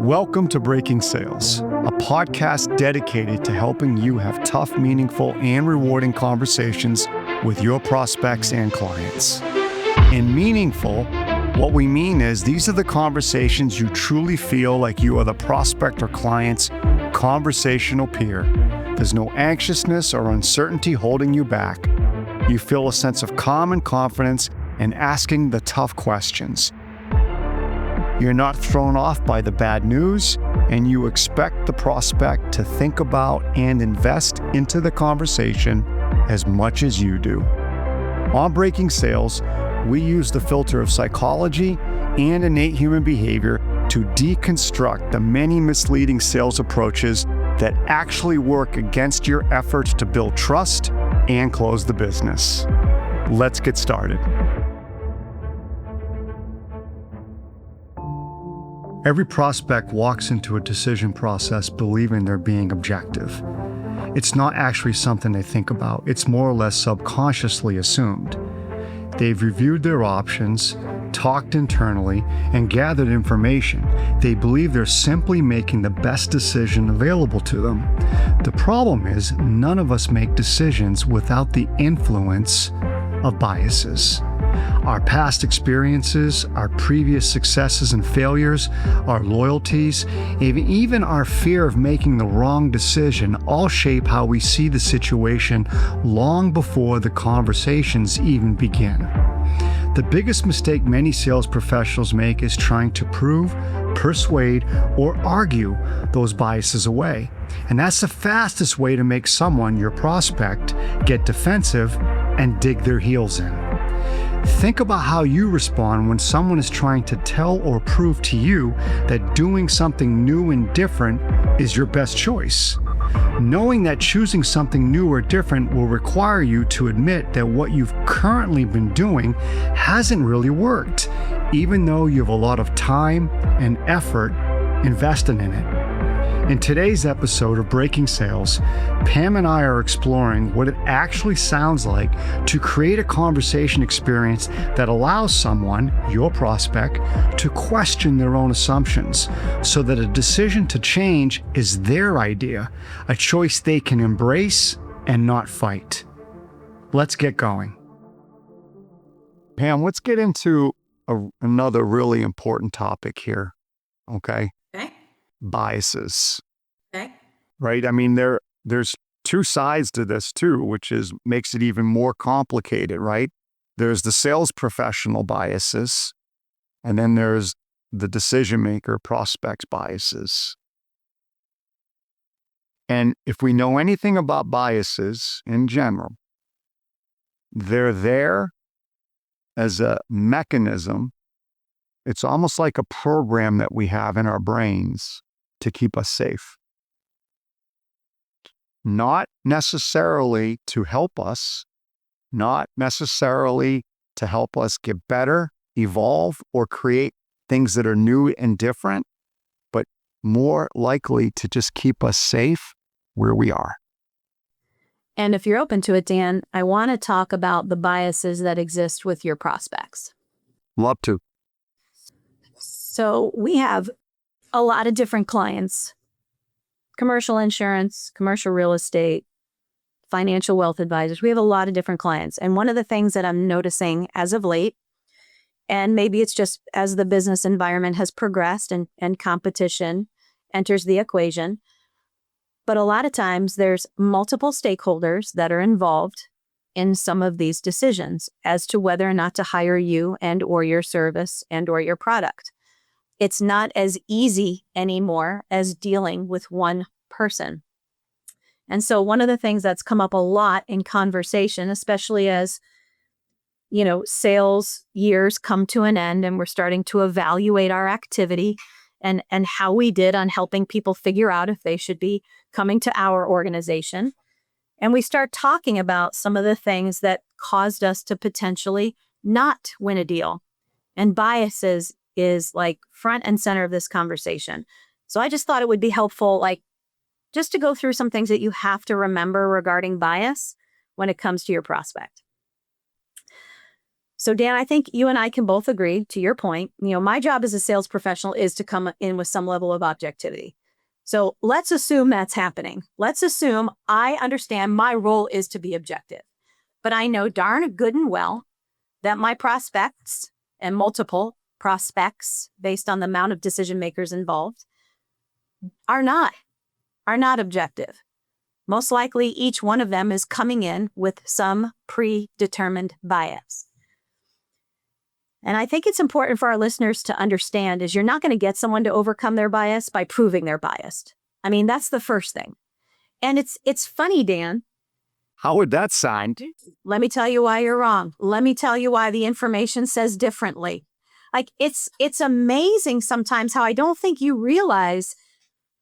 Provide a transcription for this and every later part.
Welcome to Breaking Sales, a podcast dedicated to helping you have tough, meaningful, and rewarding conversations with your prospects and clients. In meaningful, what we mean is these are the conversations you truly feel like you are the prospect or client's conversational peer. There's no anxiousness or uncertainty holding you back. You feel a sense of calm and confidence in asking the tough questions. You're not thrown off by the bad news, and you expect the prospect to think about and invest into the conversation as much as you do. On Breaking Sales, we use the filter of psychology and innate human behavior to deconstruct the many misleading sales approaches that actually work against your efforts to build trust and close the business. Let's get started. Every prospect walks into a decision process believing they're being objective. It's not actually something they think about. It's more or less subconsciously assumed. They've reviewed their options, talked internally, and gathered information. They believe they're simply making the best decision available to them. The problem is, none of us make decisions without the influence of biases. Our past experiences, our previous successes and failures, our loyalties, even our fear of making the wrong decision all shape how we see the situation long before the conversations even begin. The biggest mistake many sales professionals make is trying to prove, persuade, or argue those biases away. And that's the fastest way to make someone, your prospect, get defensive and dig their heels in. Think about how you respond when someone is trying to tell or prove to you that doing something new and different is your best choice. Knowing that choosing something new or different will require you to admit that what you've currently been doing hasn't really worked, even though you have a lot of time and effort invested in it. In today's episode of Breaking Sales, Pam and I are exploring what it actually sounds like to create a conversation experience that allows someone, your prospect, to question their own assumptions so that a decision to change is their idea, a choice they can embrace and not fight. Let's get going. Pam, let's get into another really important topic here, okay? Okay. Biases. Okay. Right? I mean, there's two sides to this too, which makes it even more complicated, right? There's the sales professional biases, and then there's the decision maker prospects biases. And if we know anything about biases in general, they're there as a mechanism. It's almost like a program that we have in our brains to keep us safe. Not necessarily to help us, not necessarily to help us get better, evolve, or create things that are new and different, but more likely to just keep us safe where we are. And if you're open to it, Dan, I want to talk about the biases that exist with your prospects. Love to. So we have a lot of different clients: commercial insurance, commercial real estate, financial wealth advisors. We have a lot of different clients. And one of the things that I'm noticing as of late, and maybe it's just as the business environment has progressed and competition enters the equation, but a lot of times there's multiple stakeholders that are involved in some of these decisions as to whether or not to hire you and or your service and or your product. It's not as easy anymore as dealing with one person. And so one of the things that's come up a lot in conversation, especially as, sales years come to an end and we're starting to evaluate our activity and how we did on helping people figure out if they should be coming to our organization. And we start talking about some of the things that caused us to potentially not win a deal. And biases is like front and center of this conversation. So I just thought it would be helpful, just to go through some things that you have to remember regarding bias when it comes to your prospect. So Dan, I think you and I can both agree to your point. My job as a sales professional is to come in with some level of objectivity. So let's assume that's happening. Let's assume I understand my role is to be objective, but I know darn good and well that my prospects and multiple prospects based on the amount of decision makers involved are not objective. Most likely each one of them is coming in with some predetermined bias. And I think it's important for our listeners to understand is you're not going to get someone to overcome their bias by proving they're biased. I mean, that's the first thing. And it's funny, Dan. How would that sound? Let me tell you why you're wrong. Let me tell you why the information says differently. Like it's amazing sometimes how I don't think you realize.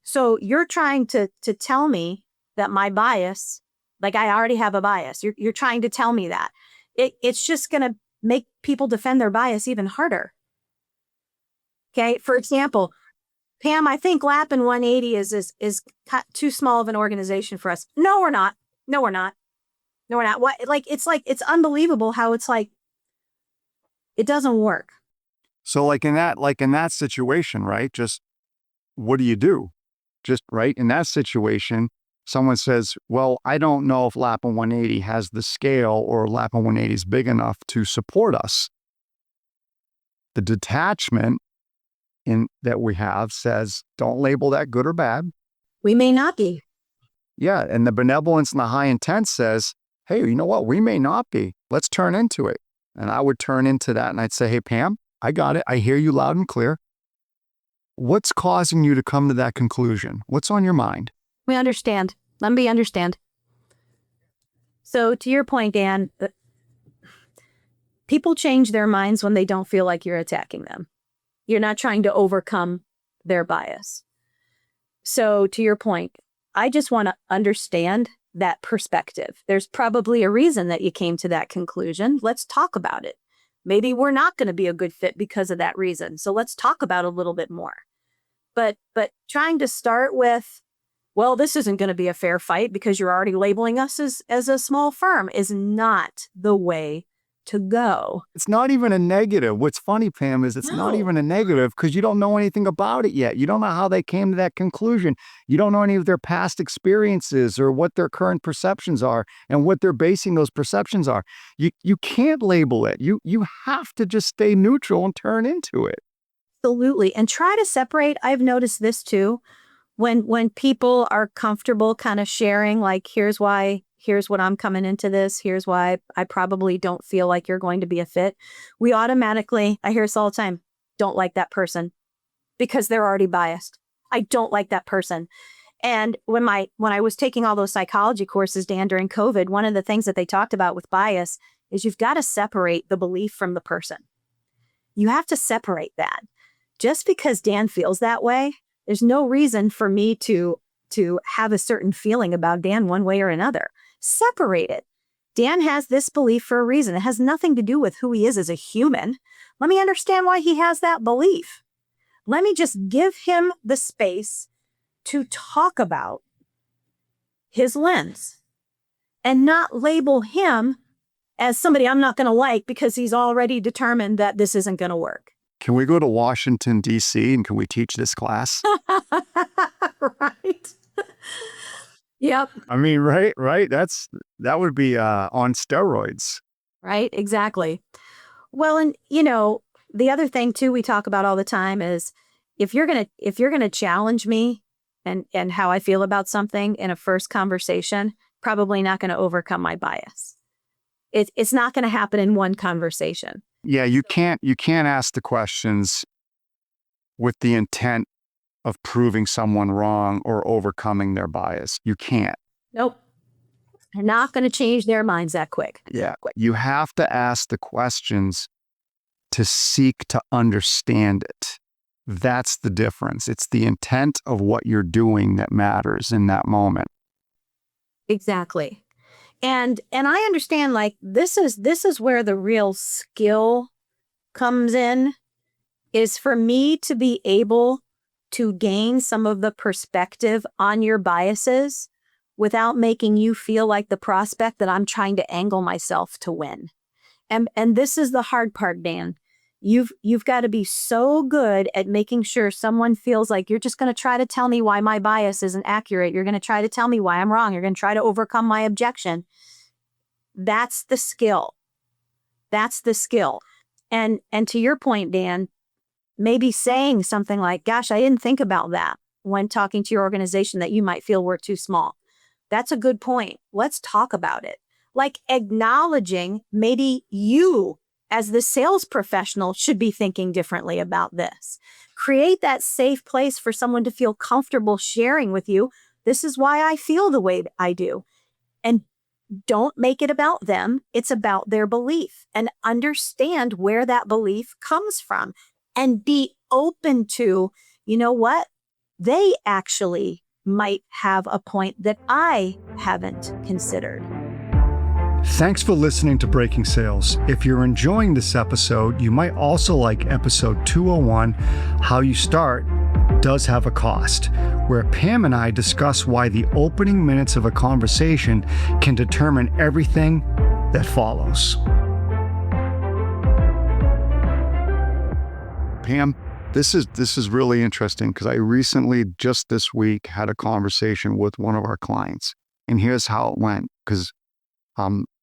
So you're trying to tell me that my bias, like I already have a bias. You're trying to tell me that. It's just going to make people defend their bias even harder. Okay. For example, Pam, I think Lappin 180 is too small of an organization for us. No, we're not. No, we're not. No, we're not. What? It's unbelievable how it's like, it doesn't work. So in that situation, right? Just what do? Just right in that situation, someone says, well, I don't know if Lappin 180 has the scale or Lappin 180 is big enough to support us. The detachment that we have says, don't label that good or bad. We may not be. Yeah. And the benevolence and the high intent says, hey, you know what? We may not be. Let's turn into it. And I would turn into that and I'd say, hey, Pam, I got it. I hear you loud and clear. What's causing you to come to that conclusion? What's on your mind? We understand. Let me understand. So to your point, Dan, people change their minds when they don't feel like you're attacking them. You're not trying to overcome their bias. So to your point, I just want to understand that perspective. There's probably a reason that you came to that conclusion. Let's talk about it. Maybe we're not going to be a good fit because of that reason. So let's talk about it a little bit more. But trying to start with, well, this isn't going to be a fair fight because you're already labeling us as a small firm is not the way to go. It's not even a negative. What's funny, Pam, is it's not even a negative because you don't know anything about it yet. You don't know how they came to that conclusion. You don't know any of their past experiences or what their current perceptions are and what they're basing those perceptions are. You can't label it. You have to just stay neutral and turn into it. Absolutely. And try to separate. I've noticed this too. When people are comfortable kind of sharing, like, here's what I'm coming into this. Here's why I probably don't feel like you're going to be a fit. We automatically, I hear this all the time, don't like that person because they're already biased. I don't like that person. And when I was taking all those psychology courses, Dan, during COVID, one of the things that they talked about with bias is you've got to separate the belief from the person. You have to separate that. Just because Dan feels that way, there's no reason for me to have a certain feeling about Dan one way or another. Separate it. Dan has this belief for a reason. It has nothing to do with who he is as a human. Let me understand why he has that belief. Let me just give him the space to talk about his lens and not label him as somebody I'm not going to like because he's already determined that this isn't going to work. Can we go to Washington, D.C., and can we teach this class? Right. Yep. I mean, right? That would be on steroids. Right, exactly. Well, and the other thing too we talk about all the time is if you're gonna challenge me and how I feel about something in a first conversation, probably not going to overcome my bias. It's not going to happen in one conversation. Yeah, you can't ask the questions with the intent of proving someone wrong or overcoming their bias. You can't. Nope. They're not going to change their minds that quick. Yeah. You have to ask the questions to seek to understand it. That's the difference. It's the intent of what you're doing that matters in that moment. Exactly. And I understand, like, this is where the real skill comes in, is for me to be able to gain some of the perspective on your biases without making you feel like the prospect that I'm trying to angle myself to win. And this is the hard part, Dan. You've got to be so good at making sure someone feels like you're just going to try to tell me why my bias isn't accurate. You're going to try to tell me why I'm wrong. You're going to try to overcome my objection. That's the skill. That's the skill. And to your point, Dan, maybe saying something like, gosh, I didn't think about that when talking to your organization that you might feel we're too small. That's a good point. Let's talk about it. Like acknowledging maybe you as the sales professional should be thinking differently about this. Create that safe place for someone to feel comfortable sharing with you. This is why I feel the way I do. And don't make it about them. It's about their belief, and understand where that belief comes from and be open to, you know what? They actually might have a point that I haven't considered. Thanks for listening to Breaking Sales. If you're enjoying this episode, you might also like episode 201, How You Start Does Have a Cost, where Pam and I discuss why the opening minutes of a conversation can determine everything that follows. Pam, this is really interesting because I recently, just this week, had a conversation with one of our clients. And here's how it went, because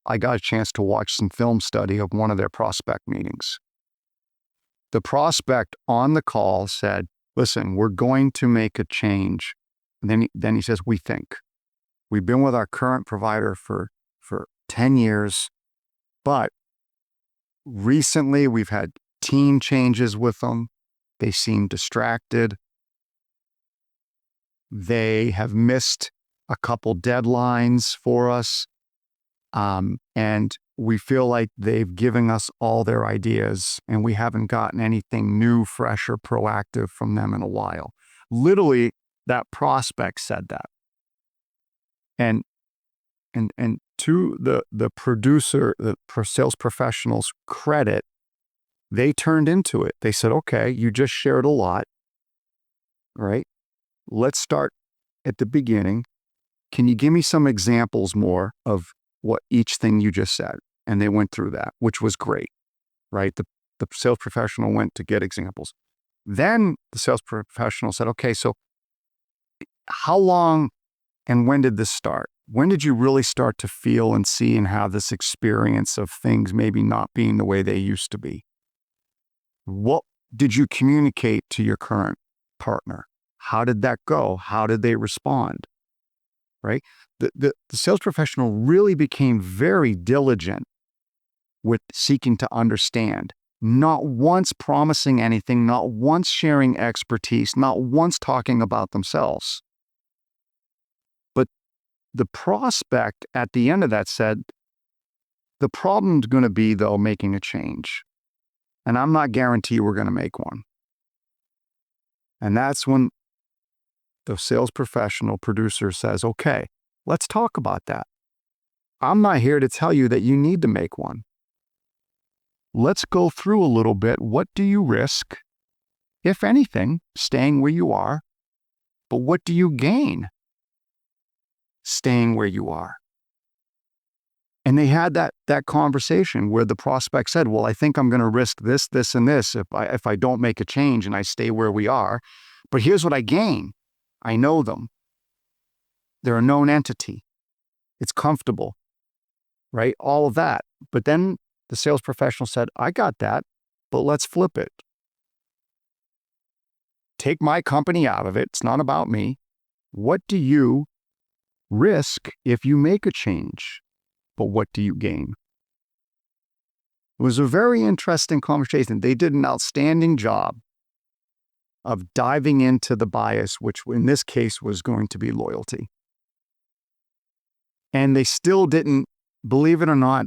I got a chance to watch some film study of one of their prospect meetings. The prospect on the call said, listen, we're going to make a change. And then he says, we think. We've been with our current provider for 10 years, but recently we've had team changes with them. They seem distracted. They have missed a couple deadlines for us. And we feel like they've given us all their ideas and we haven't gotten anything new, fresh, or proactive from them in a while. Literally, that prospect said that. And to the producer, the sales professional's credit, they turned into it. They said, okay, you just shared a lot, right? Let's start at the beginning. Can you give me some examples more of what each thing you just said? And they went through that, which was great, right? The sales professional went to get examples. Then the sales professional said, okay, so how long and when did this start? When did you really start to feel and see and have this experience of things maybe not being the way they used to be? What did you communicate to your current partner? How did that go? How did they respond? Right? The sales professional really became very diligent with seeking to understand, not once promising anything, not once sharing expertise, not once talking about themselves. But the prospect at the end of that said, the problem's going to be, though, making a change. And I'm not guaranteed we're going to make one. And that's when the sales professional producer says, okay, let's talk about that. I'm not here to tell you that you need to make one. Let's go through a little bit. What do you risk, if anything, staying where you are? But what do you gain staying where you are? And they had that conversation where the prospect said, well, I think I'm going to risk this, this, and this if I don't make a change and I stay where we are. But here's what I gain. I know them. They're a known entity. It's comfortable, right? All of that. But then the sales professional said, I got that, but let's flip it. Take my company out of it. It's not about me. What do you risk if you make a change? But what do you gain? It was a very interesting conversation. They did an outstanding job of diving into the bias, which in this case was going to be loyalty. And they still didn't, believe it or not,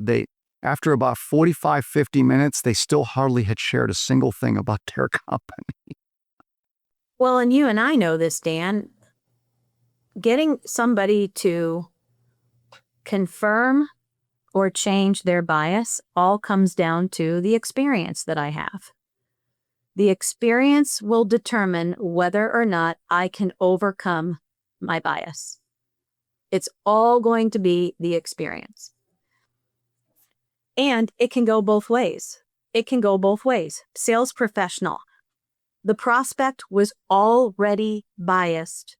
after about 45, 50 minutes, they still hardly had shared a single thing about their company. Well, and you and I know this, Dan. Getting somebody to confirm or change their bias all comes down to the experience that I have. The experience will determine whether or not I can overcome my bias. It's all going to be the experience. And it can go both ways. It can go both ways. Sales professional. The prospect was already biased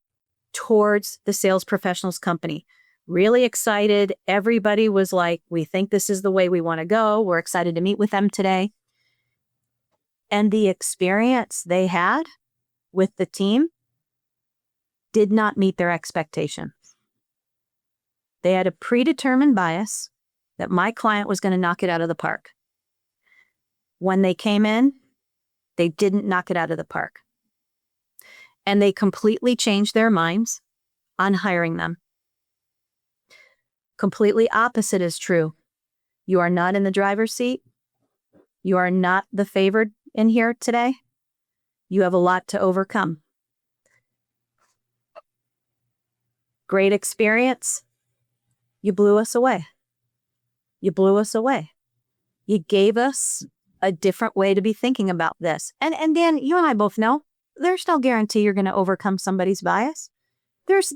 towards the sales professional's company. Really excited. Everybody was like, we think this is the way we want to go. We're excited to meet with them today. And the experience they had with the team did not meet their expectations. They had a predetermined bias that my client was going to knock it out of the park. When they came in, they didn't knock it out of the park. And they completely changed their minds on hiring them. Completely opposite is true. You are not in the driver's seat. You are not the favored in here today. You have a lot to overcome. Great experience. You blew us away. You blew us away. You gave us a different way to be thinking about this. And Dan, you and I both know there's no guarantee you're going to overcome somebody's bias. There's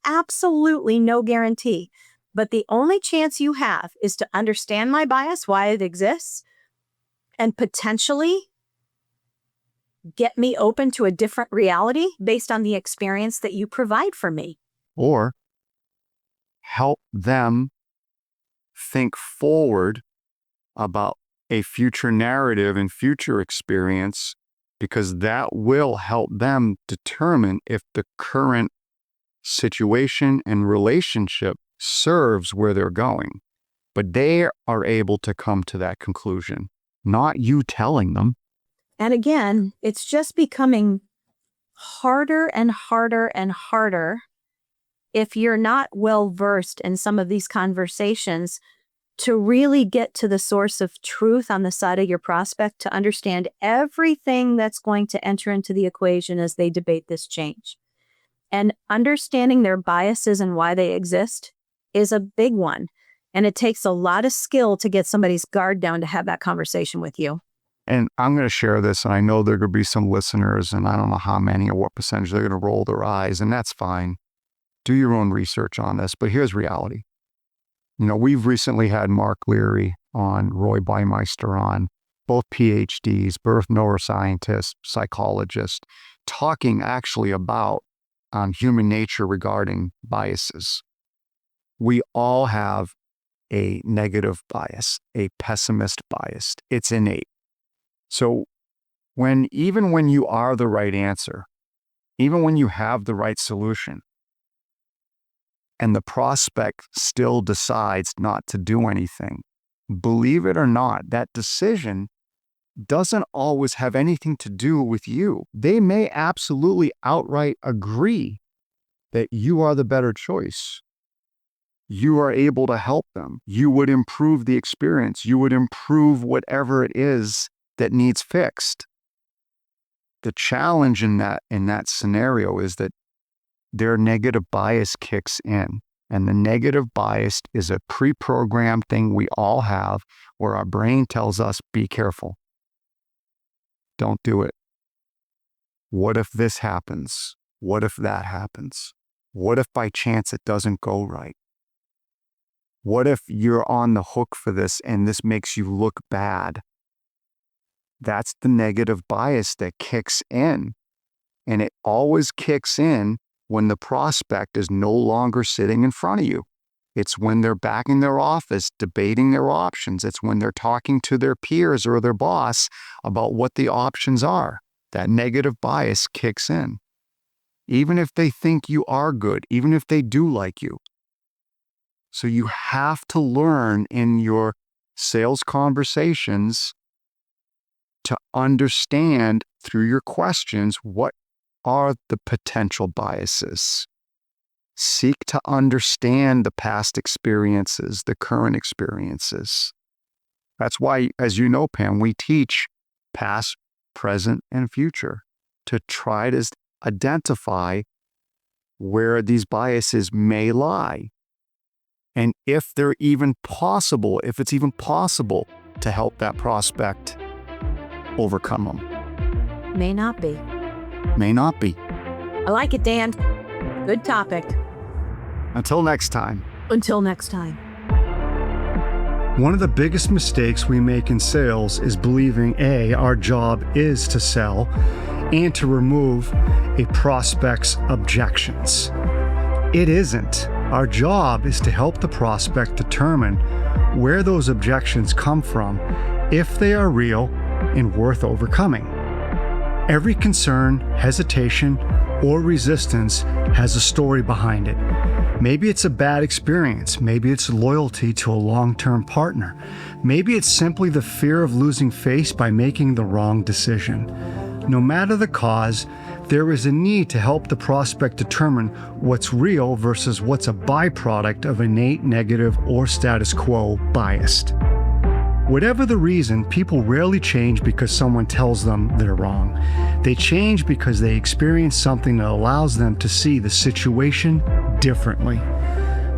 absolutely no guarantee. But the only chance you have is to understand my bias, why it exists, and potentially get me open to a different reality based on the experience that you provide for me. Or help them think forward about a future narrative and future experience, because that will help them determine if the current situation and relationship serves where they're going. But they are able to come to that conclusion, not you telling them. And again, it's just becoming harder and harder and harder if you're not well versed in some of these conversations to really get to the source of truth on the side of your prospect, to understand everything that's going to enter into the equation as they debate this change. And understanding their biases and why they exist is a big one. And it takes a lot of skill to get somebody's guard down to have that conversation with you. And I'm going to share this, and I know there are going to be some listeners, and I don't know how many or what percentage they're going to roll their eyes, and that's fine. Do your own research on this, but here's reality. We've recently had Mark Leary on, Roy Beimeister on, both PhDs, birth neuroscientists, psychologists, talking actually about human nature regarding biases. We all have a negative bias, a pessimist bias. It's innate. So even when you are the right answer, even when you have the right solution, and the prospect still decides not to do anything, believe it or not, that decision doesn't always have anything to do with you. They may absolutely outright agree that you are the better choice. You are able to help them. You would improve the experience. You would improve whatever it is that needs fixed. The challenge in that scenario is that their negative bias kicks in. And the negative bias is a pre-programmed thing we all have where our brain tells us, be careful. Don't do it. What if this happens? What if that happens? What if by chance it doesn't go right? What if you're on the hook for this and this makes you look bad? That's the negative bias that kicks in. And it always kicks in when the prospect is no longer sitting in front of you. It's when they're back in their office debating their options. It's when they're talking to their peers or their boss about what the options are. That negative bias kicks in. Even if they think you are good, even if they do like you. So you have to learn in your sales conversations to understand through your questions what are the potential biases. Seek to understand the past experiences, the current experiences. That's why, as you know, Pam, we teach past, present, and future to try to identify where these biases may lie. And if it's even possible to help that prospect overcome them. May not be. May not be. I like it, Dan. Good topic. Until next time. Until next time. One of the biggest mistakes we make in sales is believing A, our job is to sell and to remove a prospect's objections. It isn't. Our job is to help the prospect determine where those objections come from, if they are real and worth overcoming. Every concern, hesitation, or resistance has a story behind it. Maybe it's a bad experience. Maybe it's loyalty to a long-term partner. Maybe it's simply the fear of losing face by making the wrong decision. No matter the cause, there is a need to help the prospect determine what's real versus what's a byproduct of innate negative or status quo bias. Whatever the reason, people rarely change because someone tells them they're wrong. They change because they experience something that allows them to see the situation differently.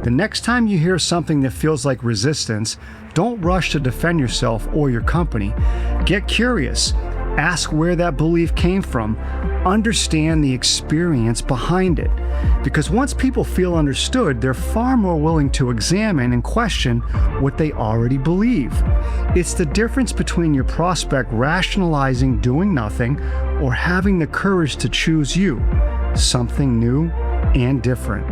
The next time you hear something that feels like resistance, don't rush to defend yourself or your company. Get curious. Ask where that belief came from. Understand the experience behind it. Because once people feel understood, they're far more willing to examine and question what they already believe. It's the difference between your prospect rationalizing doing nothing or having the courage to choose you, something new and different.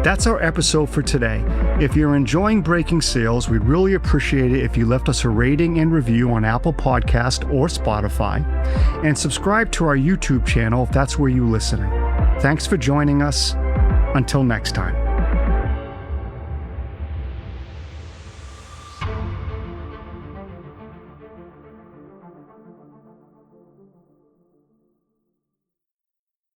That's our episode for today. If you're enjoying Breaking Sales, we'd really appreciate it if you left us a rating and review on Apple Podcast or Spotify, and subscribe to our YouTube channel if that's where you're listening. Thanks for joining us. Until next time.